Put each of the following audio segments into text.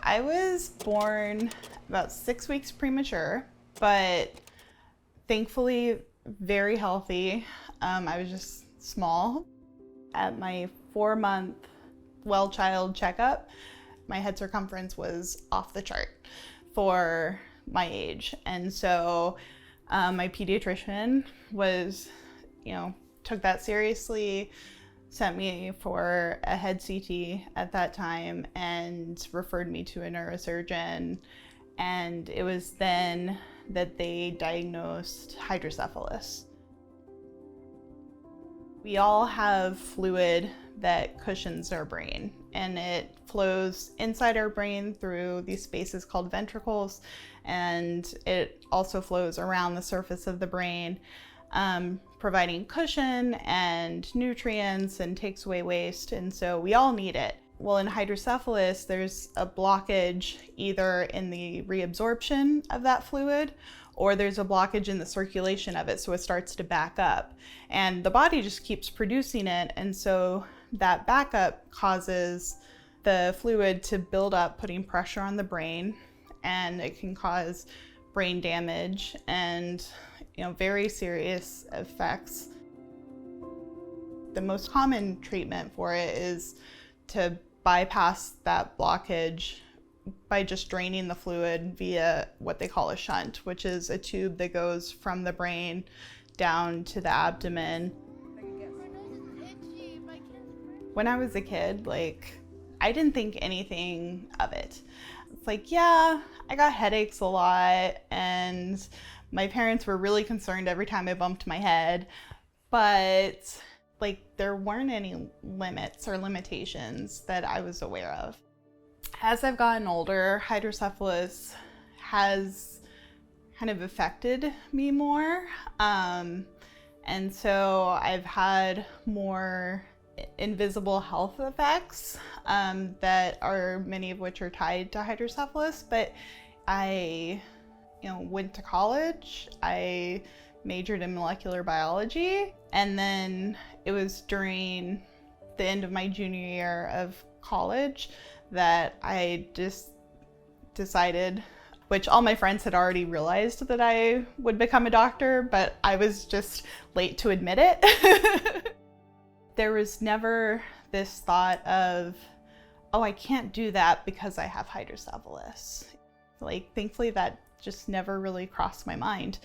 I was born about 6 weeks premature, but thankfully very healthy. I was just small. At my 4-month well-child checkup, my head circumference was off the chart for my age. And so my pediatrician was, took that seriously, sent me for a head CT at that time and referred me to a neurosurgeon. And it was then that they diagnosed hydrocephalus. We all have fluid that cushions our brain, and it flows inside our brain through these spaces called ventricles, and it also flows around the surface of the brain, providing cushion and nutrients and takes away waste, and so we all need it. Well, in hydrocephalus, there's a blockage either in the reabsorption of that fluid or there's a blockage in the circulation of it, so it starts to back up. And the body just keeps producing it, and so that backup causes the fluid to build up, putting pressure on the brain, and it can cause brain damage and very serious effects. The most common treatment for it is to bypass that blockage by just draining the fluid via what they call a shunt, which is a tube that goes from the brain down to the abdomen. When I was a kid, I didn't think anything of it. It's yeah, I got headaches a lot, and my parents were really concerned every time I bumped my head, but there weren't any limits or limitations that I was aware of. As I've gotten older, hydrocephalus has kind of affected me more. And so I've had more invisible health effects that are many of which are tied to hydrocephalus. But I went to college. I majored in molecular biology. And then it was during the end of my junior year of college that I just decided, which all my friends had already realized, that I would become a doctor, but I was just late to admit it. There was never this thought of, oh, I can't do that because I have hydrocephalus. Thankfully that just never really crossed my mind.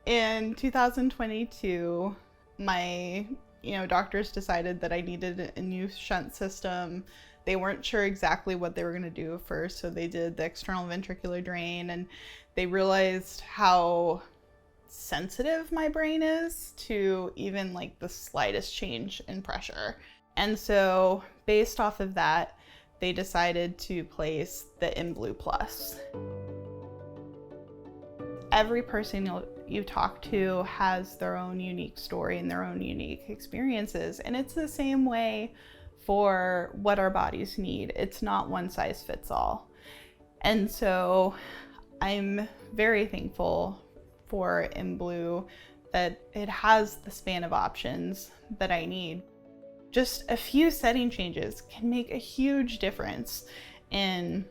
In 2022, my doctors decided that I needed a new shunt system. They weren't sure exactly what they were going to do at first, so they did the external ventricular drain, and they realized how sensitive my brain is to even the slightest change in pressure. And so based off of that, they decided to place the M.Blue Plus. Every person you talk to has their own unique story and their own unique experiences, and it's the same way for what our bodies need. It's not one size fits all. And so I'm very thankful for M.Blue that it has the span of options that I need. Just a few setting changes can make a huge difference in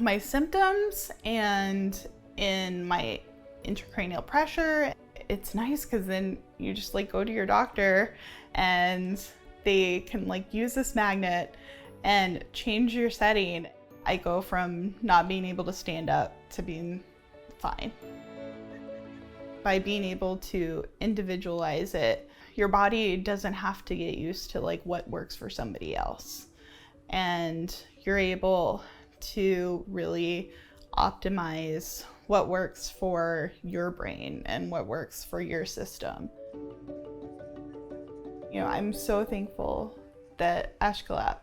my symptoms and in my intracranial pressure. It's nice because then you just go to your doctor and they can use this magnet and change your setting. I go from not being able to stand up to being fine. By being able to individualize it, your body doesn't have to get used to what works for somebody else. And you're able to really optimize what works for your brain and what works for your system. I'm so thankful that Ashkalap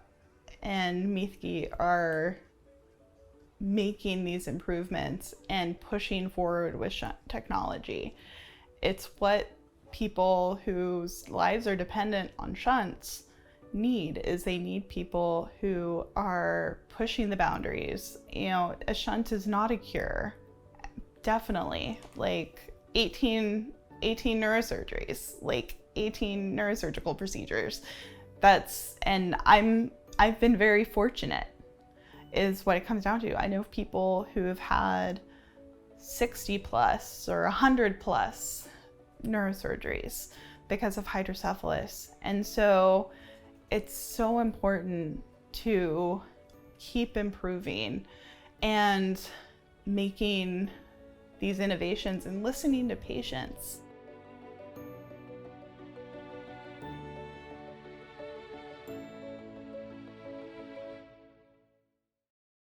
and Mithki are making these improvements and pushing forward with shunt technology. It's what people whose lives are dependent on shunts need. They need people who are pushing the boundaries. A shunt is not a cure. Definitely. 18 neurosurgeries, 18 neurosurgical procedures. I've been very fortunate. is what it comes down to. I know people who have had 60 plus or 100 plus neurosurgeries because of hydrocephalus. And so it's so important to keep improving and making these innovations and listening to patients.